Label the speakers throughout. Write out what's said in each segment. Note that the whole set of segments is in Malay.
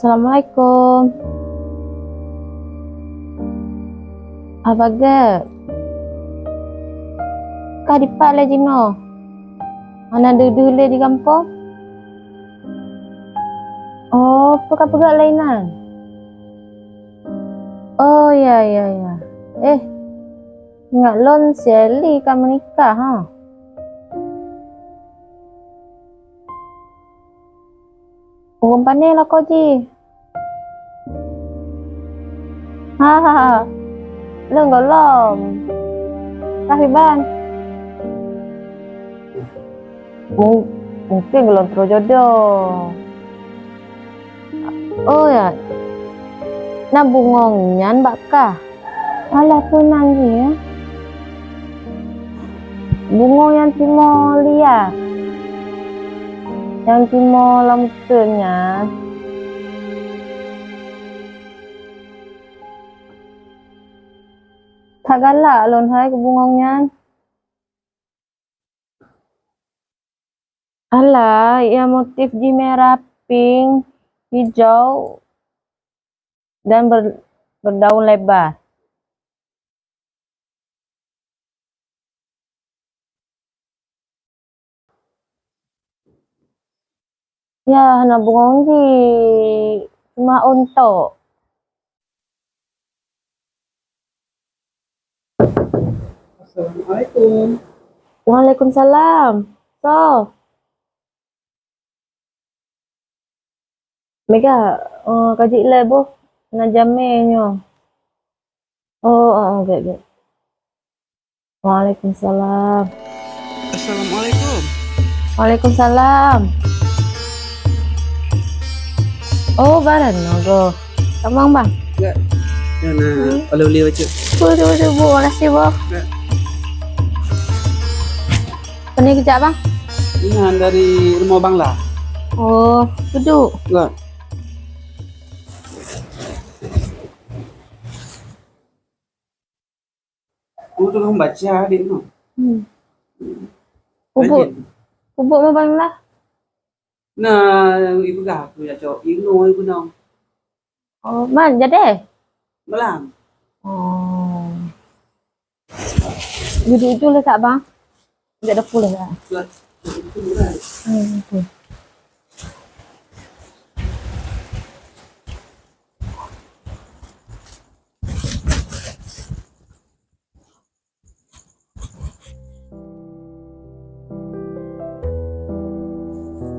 Speaker 1: Assalamualaikum. Apa ge? Kah dipak le Jino? Mana dulu di kampung? Oh, pegak-pegak lainan. Oh ya ya ya. Nggak lon Sally kan menikah, ha? Urang pandai lah kau ji. Ha. Leng golom. Kahiban. Mungkin belum terus jodoh. Oh ya. Nah bungongnya bakah. Alah pun nanggi ya. Bungong yang timo liar. Yang timo lemutnya. Tak galak lon hai ke bungongnya. Alah, ya motif di merah, pink, hijau, dan berdaun lebar. Ya, na bungong di cuma untuk.
Speaker 2: Assalamualaikum.
Speaker 1: Waalaikumsalam. So, Mega, kaji lebo na jamenyo. Okay. Waalaikumsalam.
Speaker 2: Assalamualaikum.
Speaker 1: Waalaikumsalam. Oh, baran go. Tamang bang.
Speaker 2: Enggak. Nah, kalau beli baca.
Speaker 1: Waduh, Bu, makasih, Bu.
Speaker 2: Enggak.
Speaker 1: Ini kerja bang?
Speaker 2: Ini dari rumah Bang lah.
Speaker 1: Oh, duduk.
Speaker 2: Enggak. Kamu tuh kamu baca adik no.
Speaker 1: Bubuk mo bang lah?
Speaker 2: Nah, ibu gak aku ya cok. Ibu nong.
Speaker 1: Oh, man, jadi?
Speaker 2: Malam.
Speaker 1: Oh. Duduk lah kak bang? Tidak ada pula lah. Okay.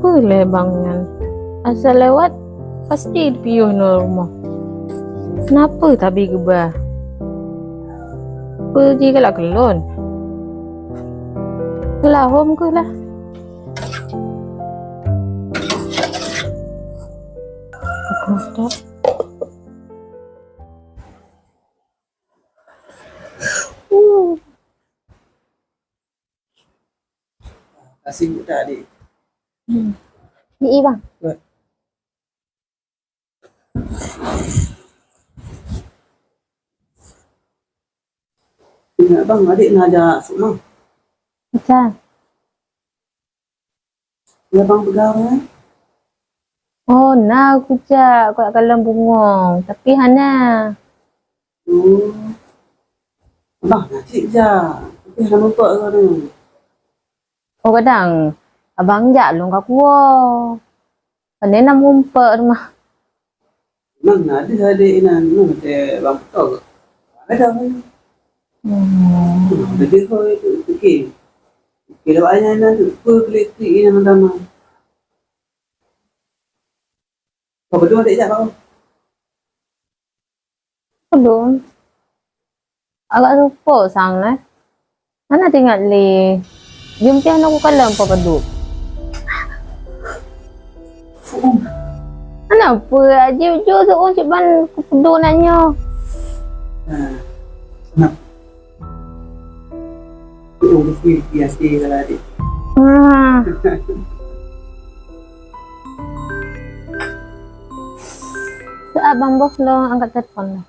Speaker 1: Boleh bangan. Asal lewat pasti piuh no rumah. Kenapa tak bagi gebah? Pergi ke lah kelon. Kelah home ke lah. Aku tak.
Speaker 2: Kasih budak adik.
Speaker 1: Ni bang.
Speaker 2: Enggak. Ingat bang, adik nak ajak semua.
Speaker 1: Macam?
Speaker 2: Ya bang pegang ya.
Speaker 1: Oh, nah aku cak kat kalam bungong. Tapi hana.
Speaker 2: Bang, cik je. Tapi dah lupa kau ni.
Speaker 1: Oh, kadang abang jak long kat kuah. Pandai nak ngumpet rumah.
Speaker 2: Mana ada adik nan, ada bang tahu. Ada kan? Jadi kau itu fikir. Kalau ayah nan tu, kau klik ini nama. Kau berdua adik jak kau.
Speaker 1: Belum. Agak lupa sangat. Mana tinggal li. Jom tiang aku kalam apa keduk. Kenapa aja tu orang ceban keduk nanya.
Speaker 2: Kenapa? Kau mesti biasa kalau adik.
Speaker 1: Abang bos lo angkat telefon lah.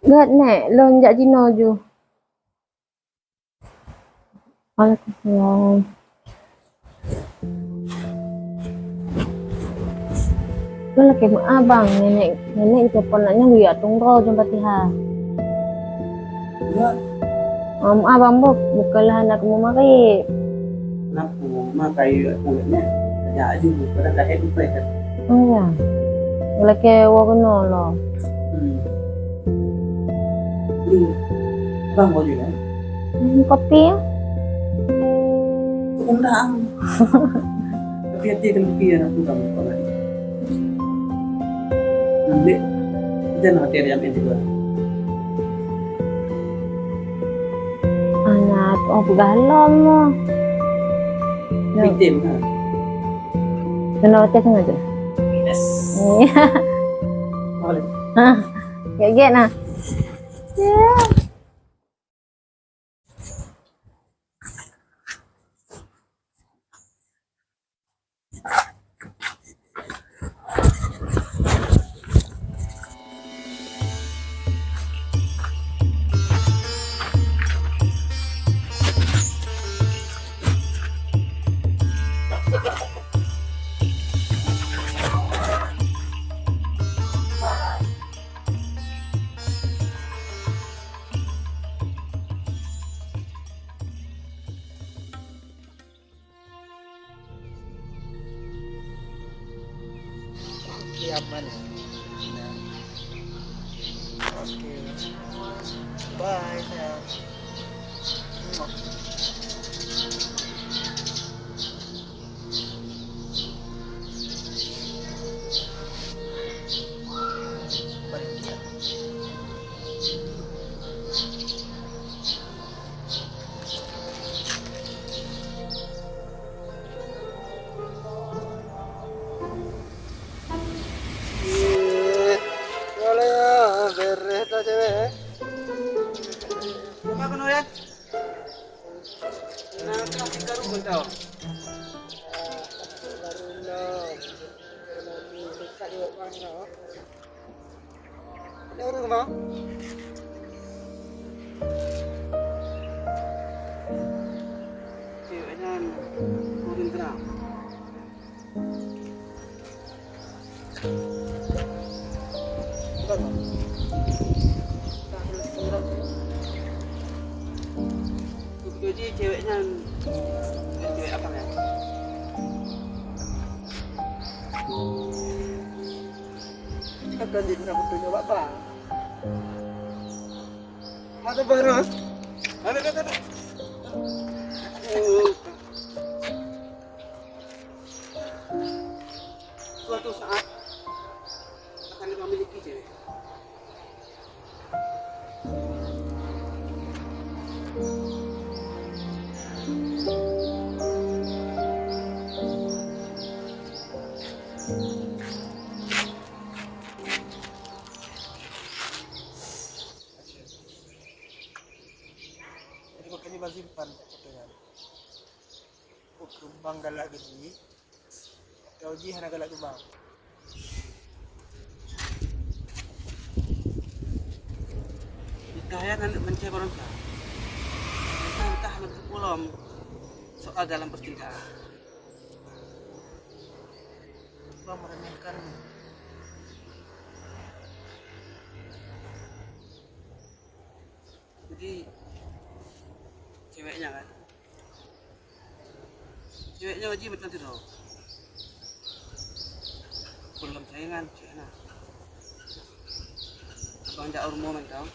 Speaker 1: Gak nek, lonjak Cina ju. Waalaikumsalam. Lu lagi mau abang, nenek telepon nanya ya tunggu jam patiha.
Speaker 2: Enggak.
Speaker 1: Abang bukalah anak mau mari.
Speaker 2: Kenapa mau makai kulitnya? Kerja aja, pada gak hidup ya.
Speaker 1: Oh ya, lagi warna lo.
Speaker 2: Ini, bang mau juga.
Speaker 1: Kopi ya?
Speaker 2: Undang. Tapi hati kelebihan aku kamu kalau nanti jangan hati yang ini juga.
Speaker 1: Anak, galom mo.
Speaker 2: Victim kan?
Speaker 1: Kenapa sengaja?
Speaker 2: Yes.
Speaker 1: Iya.
Speaker 2: Boleh.
Speaker 1: Kayak nah. Ya.
Speaker 3: Oke, aman ya. Nah, oke. Bye, sayang. Muah. Balik ya. Boleh ya, beres lah cewek.
Speaker 2: Apa kan ya? Nah, kasih karu kau.
Speaker 3: Ada orang mau?
Speaker 2: Ceweknya turun tenang.
Speaker 3: Bukan mau? Tak boleh surat.
Speaker 2: Jadi ceweknya cewek apa ya?
Speaker 3: Akan jadi rambutnya bapak. Ada baru?
Speaker 2: Ada. Suatu saat akan memiliki cewek.
Speaker 3: Jadi makanya bang simpan fotonya. Kembang galak gini. Kau ji hana galak kembang.
Speaker 2: Dikaya nanti mencari orang tua. Entah nanti pulang soal dalam percintaan.
Speaker 3: Bang meremehkan.
Speaker 2: Jadi ceweknya kan, ceweknya wajib nanti dong. Belum saingan, ceweknya. Abang jauh rumah mentang,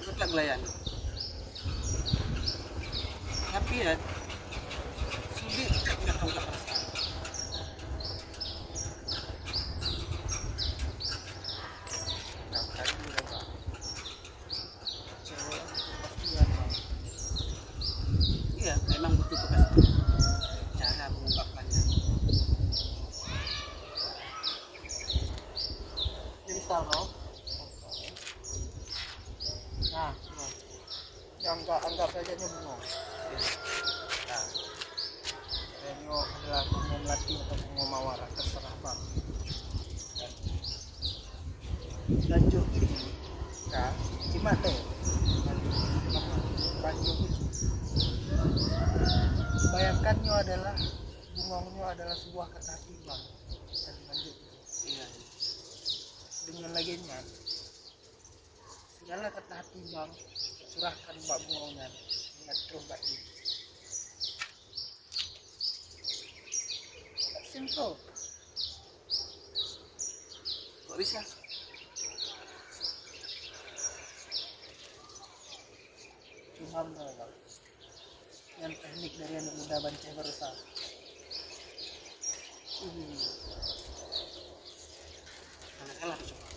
Speaker 2: tetap gelayan. Tapi ya sulit nggak tahu nggak perasaan.
Speaker 3: Kakak ini udah bang. Cewek kepastian bang.
Speaker 2: Iya, memang butuh kepastian cara mengungkapkannya.
Speaker 3: Jadi misal kau. Nah, anggap saja bunga. Nah, Renyo adalah bunga melati atau bunga mawar, terserah bang. Lanjut, nah, Cuma deh banyu bayangkannya adalah bungongnya adalah sebuah kata timbang dan lanjut
Speaker 2: Iya.
Speaker 3: dengan laginya segala kata timbang curahkan mbak bungongnya ingat coba ini simple
Speaker 2: Kok bisa?
Speaker 3: cuma bang yang teknik dari anak muda bancai berusaha
Speaker 2: Kalah coba.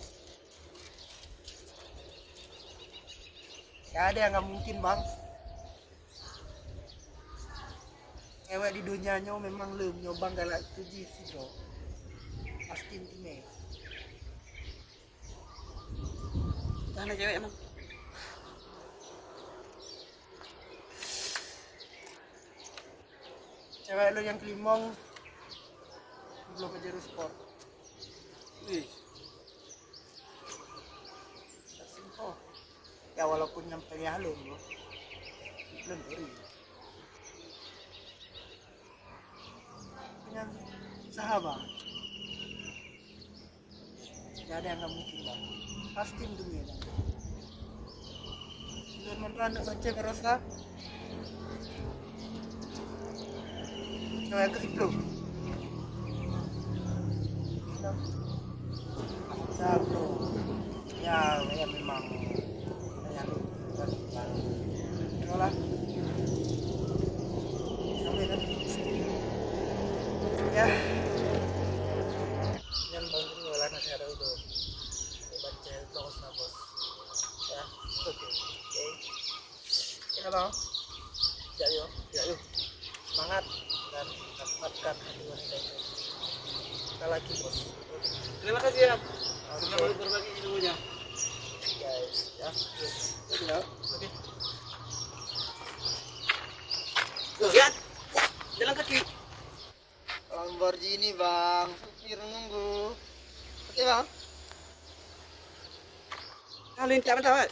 Speaker 3: ya ada yang nggak mungkin bang cewek di dunianya memang lu nyobang galak tujuh sih bro pasti intime
Speaker 2: Mana cewek emang?
Speaker 3: cewek lu yang kelimong belum aja sport
Speaker 2: Wih,
Speaker 3: simple ya walaupun nyampe halus bro belum beri punya sahabat ya ada yang nggak mungkin bang pasti dunia bang dan mereka baca merasa cewek yang ke-10 Sabro ya memang ya lu lah sampai kan ya yang bang ini wala nasi ada udah baca blog bos ya oke ini bang ya yuk semangat dan dapatkan hati wanita itu kita lagi bos
Speaker 2: terima kasih ya. Sudah mau berbagi ilmunya.
Speaker 3: guys ya oke
Speaker 2: Tuh, lihat. Jalan kaki.
Speaker 3: Lamborghini bang supir nunggu oke bang
Speaker 2: Kalian tiap tahu.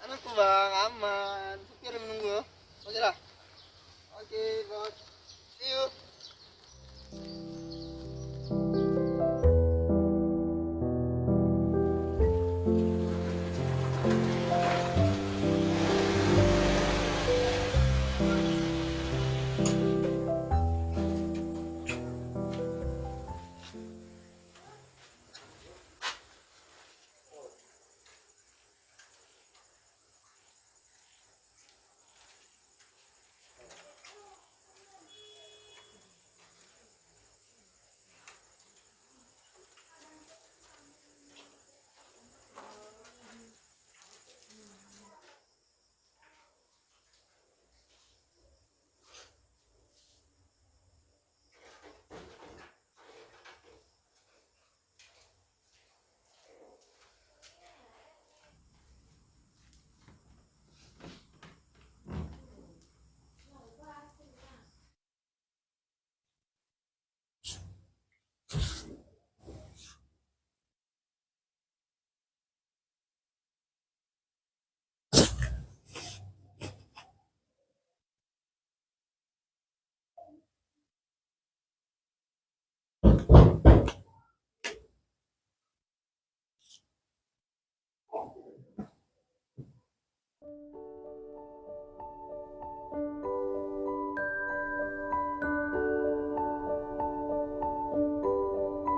Speaker 3: anakku bang aman supir menunggu oke lah oke bos see you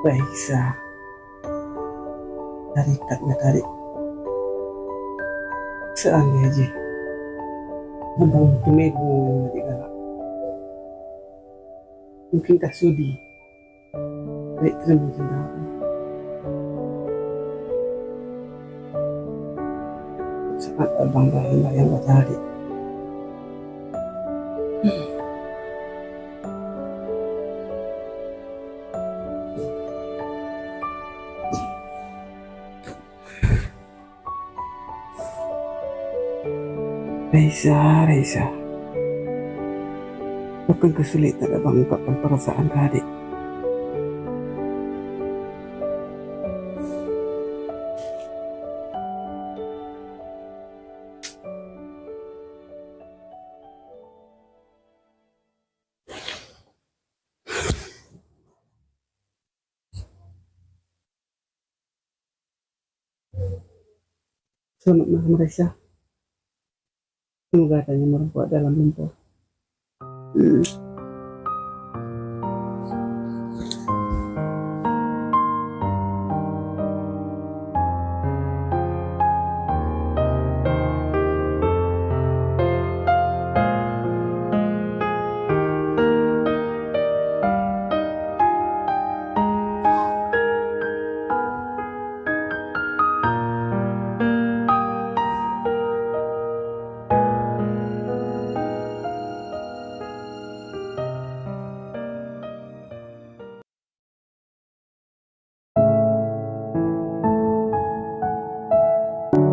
Speaker 2: Bisa. Tarikatnya tarik. Seandainya aja. Abang tumego nanti galak. Mungkin tak sudi. Baik terima cinta. Saat abang dah yang baca hari. Raisa. Bukan kesulitan abang ungkapkan perasaan ke adik. sunod na Marisa. Semoga tanya merempuat dalam lumpur.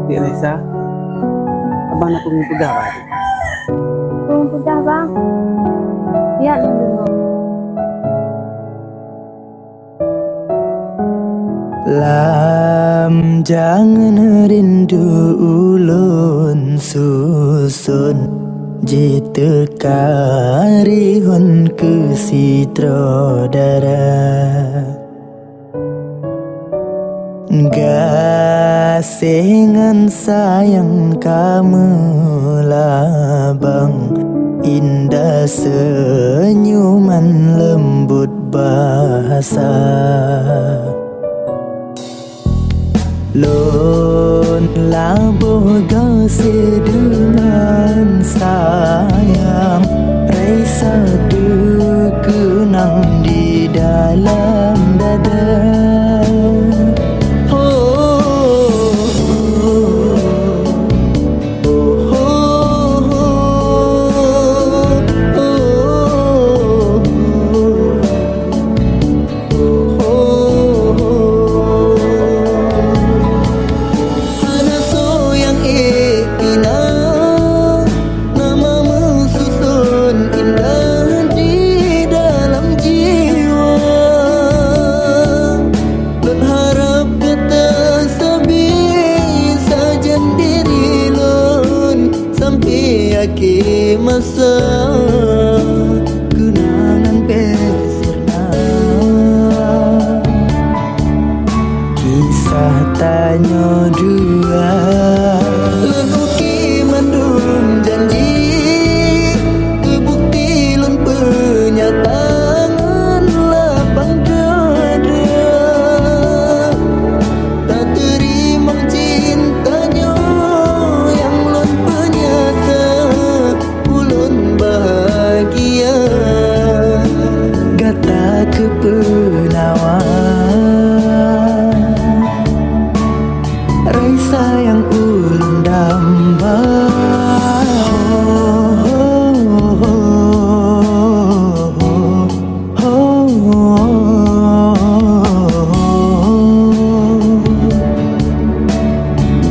Speaker 2: Di Reza, abang nak tunggu pedah apa?
Speaker 1: Tunggu udah bang. Lihat dulu.
Speaker 3: Lam jangan rindu ulun susun jita karihun ke sitrodara gasengan sayang kamu labang indah senyuman lembut bahasa lon labuh gase dengan sayang Raisa kenang di dalam dada. Masa kenangan bersirna kisah tanya dua leluki mandum janji kebukti lun penyataan lapang dada tak terima cintanya yang lun penyata bahagia gata kepenawan Raisa yang ulun damba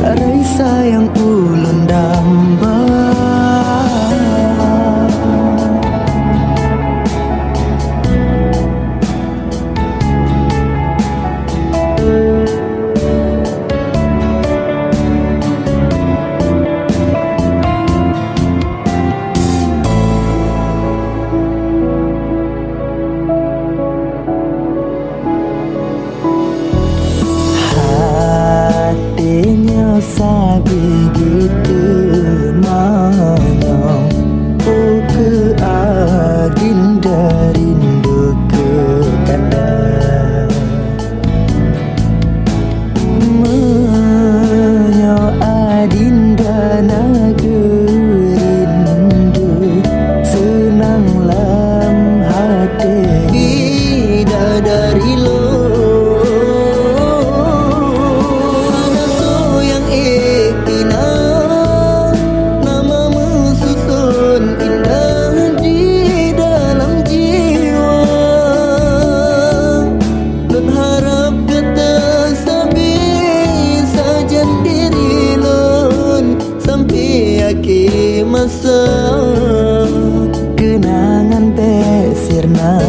Speaker 3: Raisa yang ulun damba. Hatinya sabi gitu manyong oh ke adinda rindu ke kanda menyo adinda nagerindu senang lam hati bidadari lo masa kenangan bersirna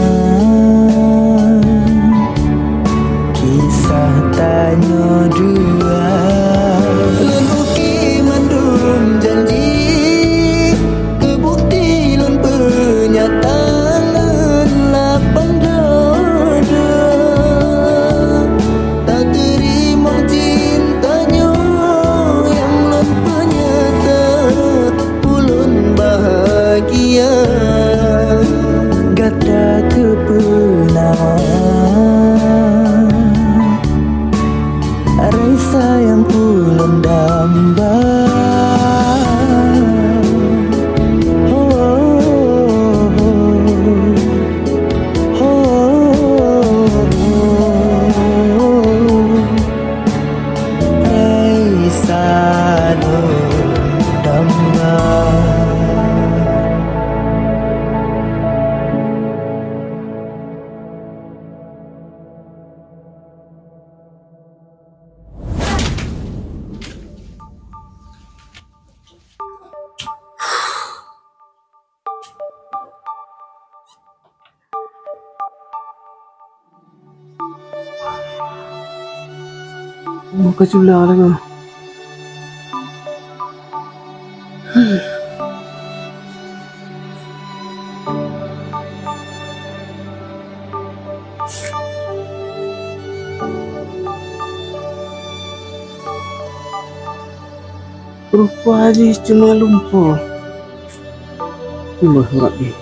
Speaker 3: kisah tanya dua leluki mandum janji kebukti lun penyataan lapang dada tak terima cintanya yang
Speaker 2: Buka jula lagi. Rupa aja cuma lumpur. Wah, rapi.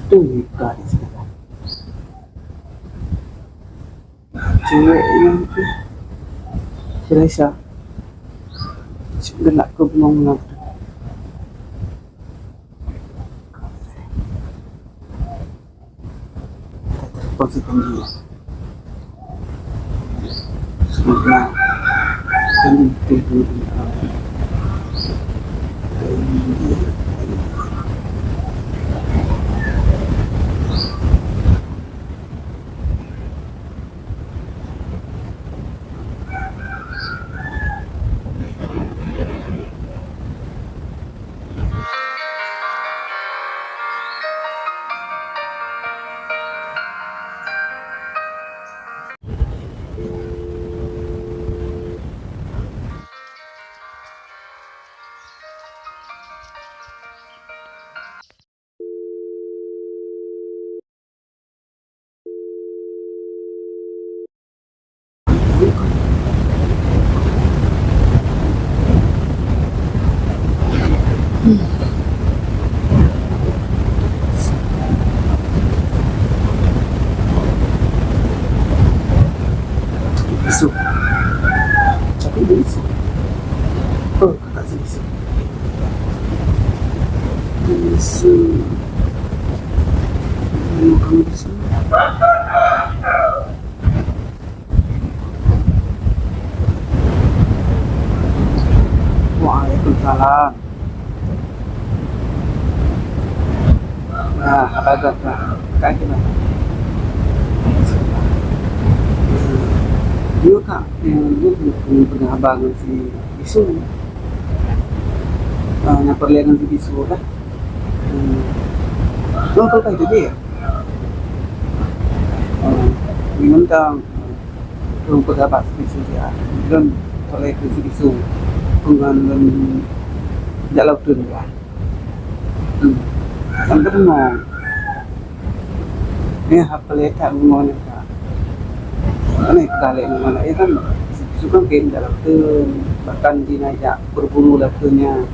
Speaker 2: Itu guys. Cewek yang tu si Raisa gelak ke bengong-bengong tu. Telepon si tinggi. Semoga tinggi. Isu. Tapi dia isu. Oh, kata si isu. Isu. Bukan isu. Waalaikumsalam. Nah, apa agak kan gimana? Dia kak, dia pernah abangan si Bisu. Yang perlihatkan si Bisu lah. Kau itu dia. Minum rumput apa si Bisu dia. Dan perlihatkan si Bisu. Pengen jalan turun dia. Sampai bengong. Ini apa lihat bengong ni kak. Mana kali mana ya kan suka game dalam tu bahkan dinajak berburu lakunya.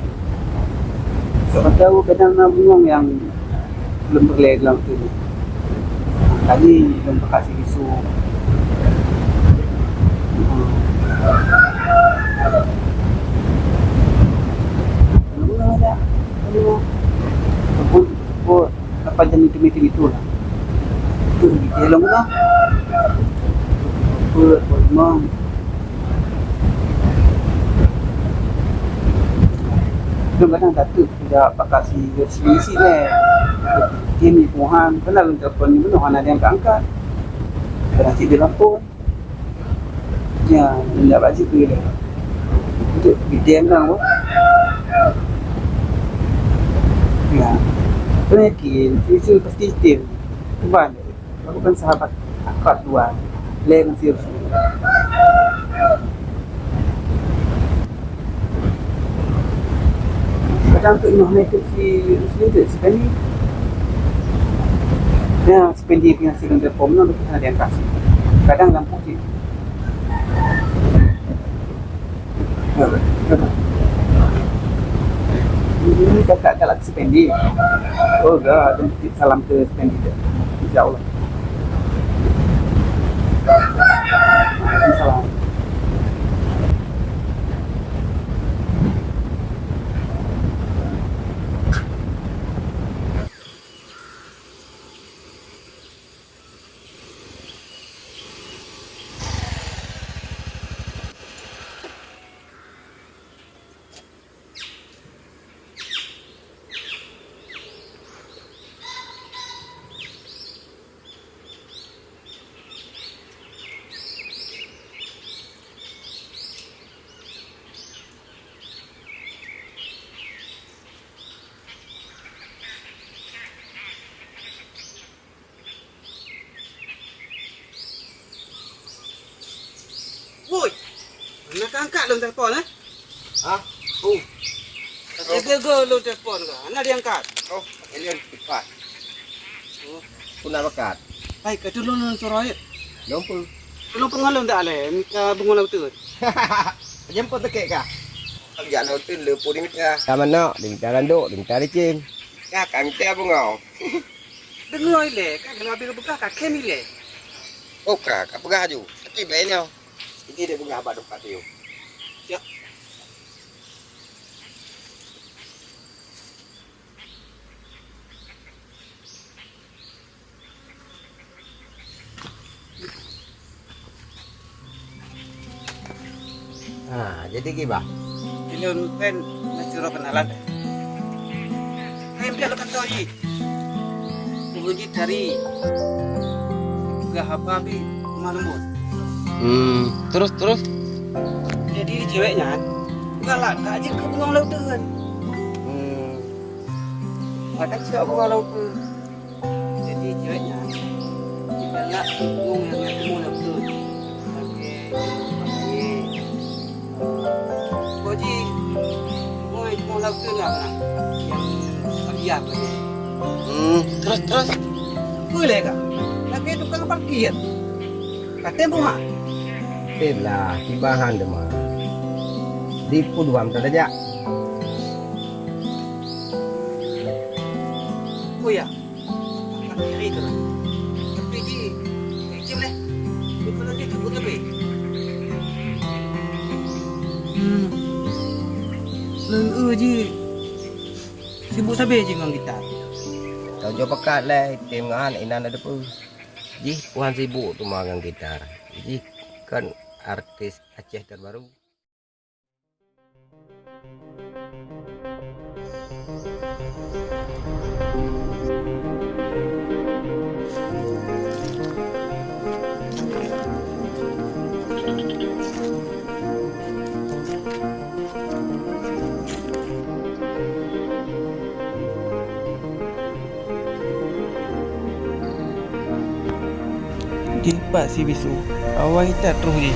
Speaker 2: Siapa tahu kadang nak bengong yang belum berlek dalam tu. Tadi belum kasih isu. Belum ada. Belum. Apa jenis itu lah. Itu di dalam lah. Memang kadang-kadang Datuk tidak pakai si lah. Dia ni Tuhan kenal telefon ni benar ada yang angkat. Kadang dia lapor. Ya, tidak baca tu dia. Untuk BTM lah. Ya, aku yakin Fisul pasti tim. Tuan, aku kan sahabat akad Tuan. Lain sih. Kadang tu Imam Naik si sekali. Ya, sependi punya silang telefon nak kita ada yang kasih. Kadang lampu sih. Ya, Ini kakak Galaxy Pendi. Oh enggak, titip salam ke Pendi. Insya Allah. Waalaikumsalam.
Speaker 3: Woi, nak angkat dalam telefon
Speaker 2: Ah, oh,
Speaker 3: Jaga lu telefon ke? Anak dia angkat.
Speaker 2: oh, alien cepat. Puna bakat.
Speaker 3: Baik, ke dulu nun suruh ayat.
Speaker 2: Lumpur.
Speaker 3: Tolong pengalam tak ale, mika bunga laut tu.
Speaker 2: Jemput tekek kah? Kerja laut tu lumpur ni mika. Kaman nak, di mika landuk, di mika licin. Kah, kami tiap bunga.
Speaker 3: Dengar ile, kan kalau habis buka kak kemile.
Speaker 2: Oh, kah, kah pegah ju. Tapi baik ni. Ini dia bunga abad dekat tu.
Speaker 3: Ya.
Speaker 2: Jadi gimana?
Speaker 3: Ini kan masih roh kenalan. Kayak dia lekat tahu ji. Tunggu cari. Gak apa abi malam.
Speaker 2: Terus.
Speaker 3: Jadi ceweknya galak tak aja ke bunga laut tu kan.
Speaker 2: Ada siapa bunga laut tu?
Speaker 3: Jadi ceweknya galak bunga yang bunga laut tu. Koji bunga laut tu lah yang biar lagi.
Speaker 2: Terus.
Speaker 3: Boleh kah? Lagi tukang parkir. Katanya bunga.
Speaker 2: Itulah tibahan demah. Di Puduam saja.
Speaker 3: Oh ya, akan diri tu. Tapi ji, kecil leh. Bukan lagi tu bukan lagi. Leng ji. Sibuk sabe je dengan kita.
Speaker 2: Kau jauh pekat lah. Tim ngahan inan ada pun. Ji, Puan sibuk tu magang gitar. Ji, kan artis Aceh terbaru.
Speaker 3: Pak si bisu. Awak kita terus je.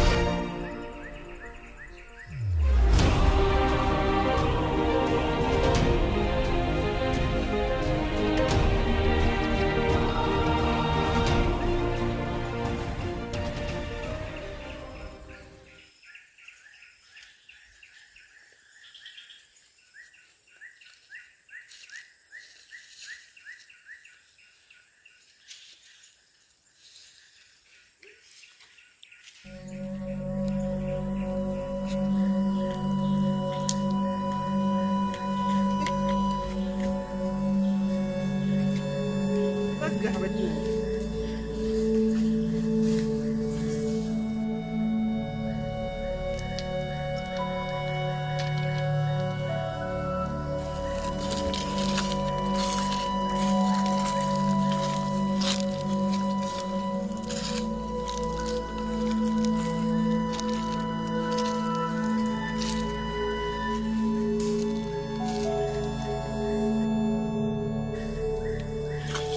Speaker 3: Bagah betul.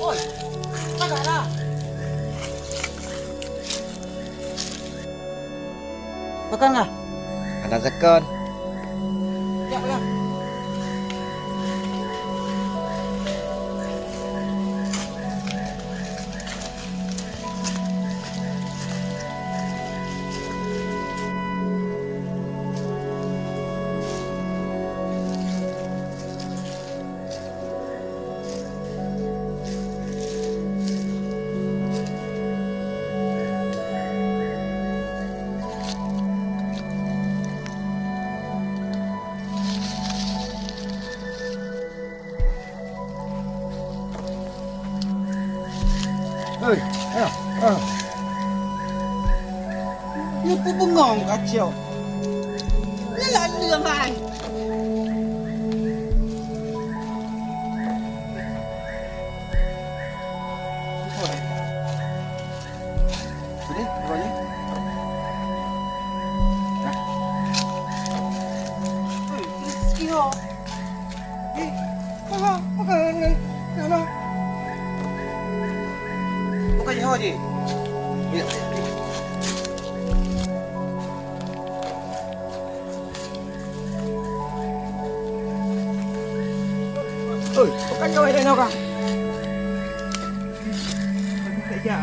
Speaker 3: Oi, bagahlah. Makan lah.
Speaker 2: Ada sekon.
Speaker 3: Ya, ya.
Speaker 2: Oi, ayo. Itu bengong kacau. Lalu mai. Sudah, pokoknya. Oi, sikio. Bukan je haji. Ya. Oi, bukan jauh dari nak.
Speaker 3: Kerja.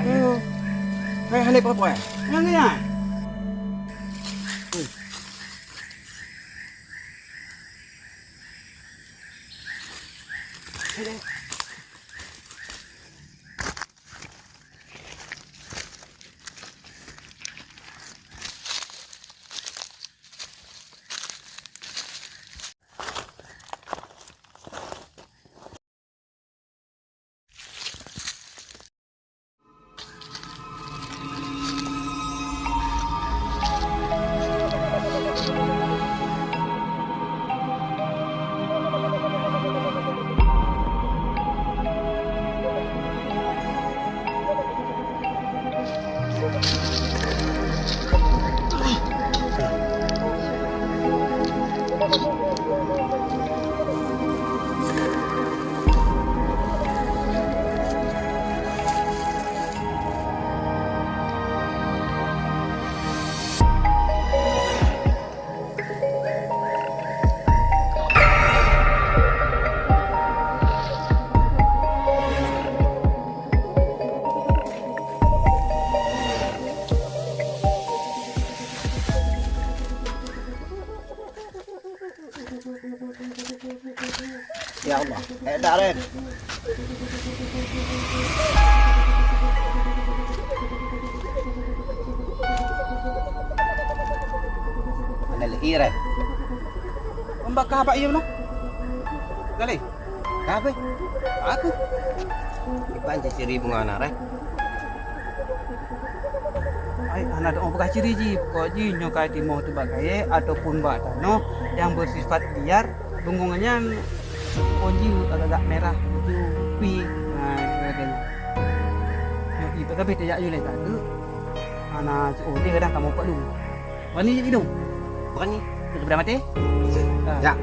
Speaker 2: Hai, hai apa? Yang ni ah. Ya Allah, dah Ren. Mana lagi Ren? Membakar apa ia mana? Kali? Apa? Aku. Dipancing ciri bunga anak Ren.
Speaker 3: Ay, anak ada orang ciri ji, kau ji nyokai timur tu bagai ataupun bak tanah yang bersifat liar, tunggungannya kunci agak merah, itu pi, nah kan. Itu tapi tidak boleh tak tu. Anak dia kadang kamu perlu. Berani je hidup.
Speaker 2: Berani?
Speaker 3: Sudah berapa mati?
Speaker 2: Ya.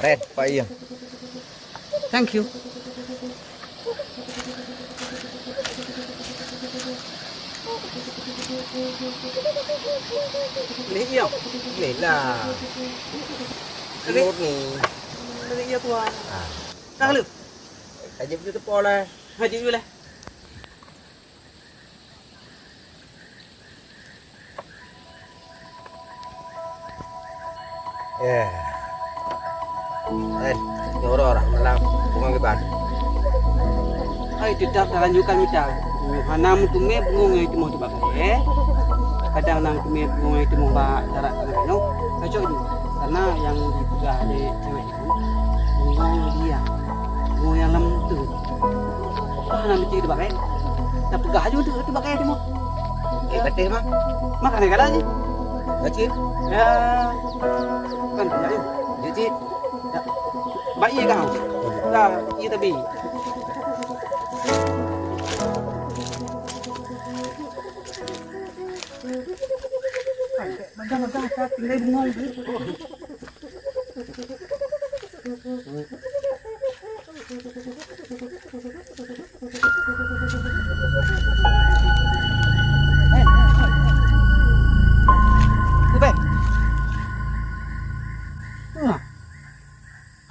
Speaker 2: Ren, Pak Iya.
Speaker 3: Thank you.
Speaker 2: Lấy yêu. Lấy là một ni.
Speaker 3: Tadi ia tua.
Speaker 2: À,
Speaker 3: Dah lu.
Speaker 2: kaji itu pola.
Speaker 3: Haji dulu lah.
Speaker 2: Ya. Ren, nyuruh orang malam bunga keban.
Speaker 3: Ay, tidak lanjutkan ucap. Hanam tume bunga itu mau coba eh. Kadang nang tume bunga itu mau ba cara no. Kacau itu. Karena yang dipegang oleh cewek itu bunga dia. Bunga yang lem tu. Ah, nama cewek itu pakai. Tak pegang aja tu pakai dia mau.
Speaker 2: Betul mah?
Speaker 3: Makan negara aja.
Speaker 2: Kecil.
Speaker 3: Ya. Kan ya yuk.
Speaker 2: Jadi,
Speaker 3: Baik ye kau. Dah, ia tapi. Macam-macam tak tinggal bengong. Kubai.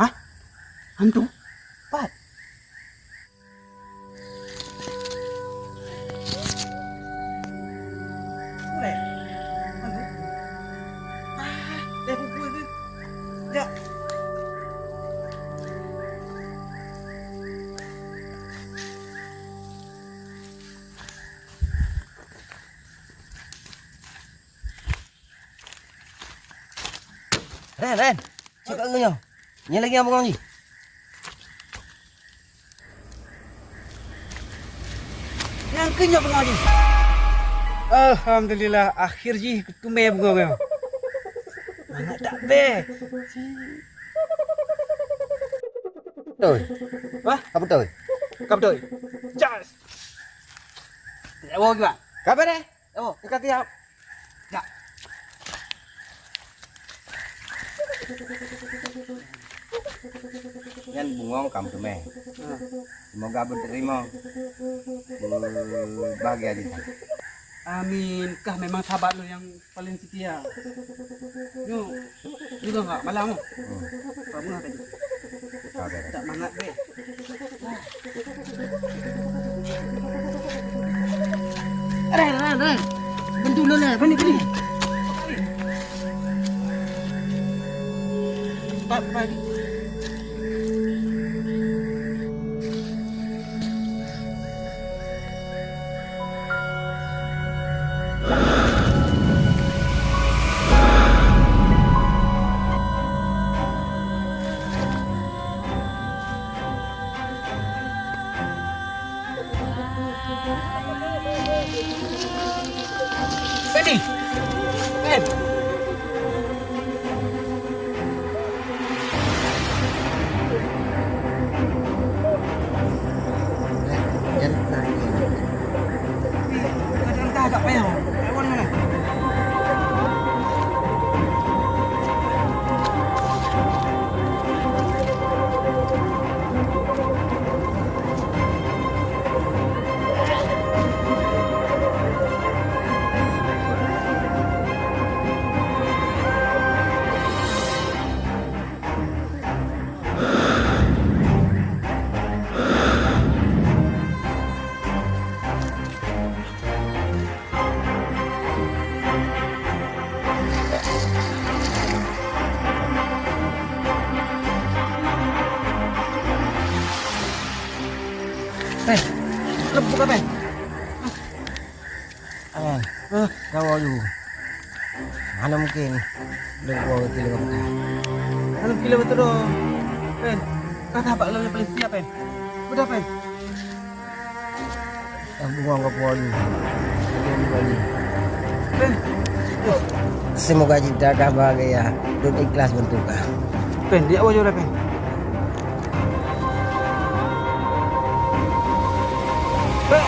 Speaker 3: Hah? Hantu? Pat. Boleh. Hantu.
Speaker 4: Ren. Cakap dengan ni lagi apa kau ni?
Speaker 2: Yang kenyap bunga ni. Alhamdulillah, akhir ji tumai bunga kau. Mana tak be?
Speaker 4: Betul.
Speaker 2: Wah,
Speaker 4: Apa betul?
Speaker 2: kau betul. Jas. Ya, bawa gimana?
Speaker 4: Kabar deh?
Speaker 2: Oh, dekat tiap. Ya.
Speaker 4: Yan bungong kamu tuh meh. Semoga berterima. Bahagia di sana.
Speaker 2: Amin. Kah memang sahabat lu yang paling setia. Yo, juga enggak malam. Kamu enggak tadi?
Speaker 4: Kabar.
Speaker 2: Tak mangat be. Ren. Bantu lu lah, bani. Pagi. Bani. Ben.
Speaker 4: Yan lagi.
Speaker 2: Kadang-kadang agak payah. Ewan mana? Ben, buka Ben.
Speaker 4: Ayan. Gawa lu. Mana mungkin lengkau tiga peta.
Speaker 2: Alam kilo betul dong. Ben, kata apa lo yang paling setia Ben? Udah Ben.
Speaker 4: Yang bungong ke puan. Lagi.
Speaker 2: Ben,
Speaker 4: Semoga cipta bahagia dan ikhlas bentuknya.
Speaker 2: Ben, dia awal udah Ben. Ben,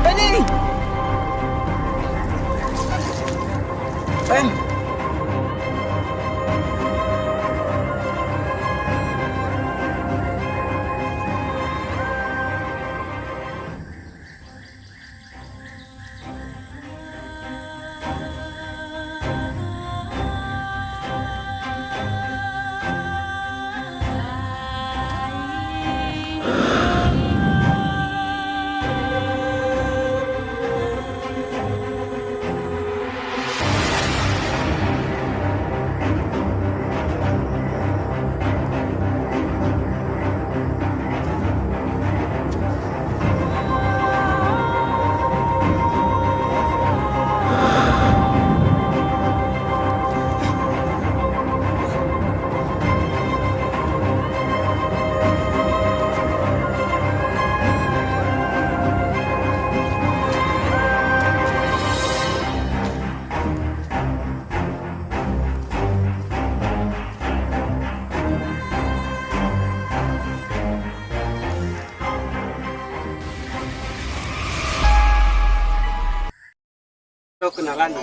Speaker 2: Benny. Ben. Kenalan.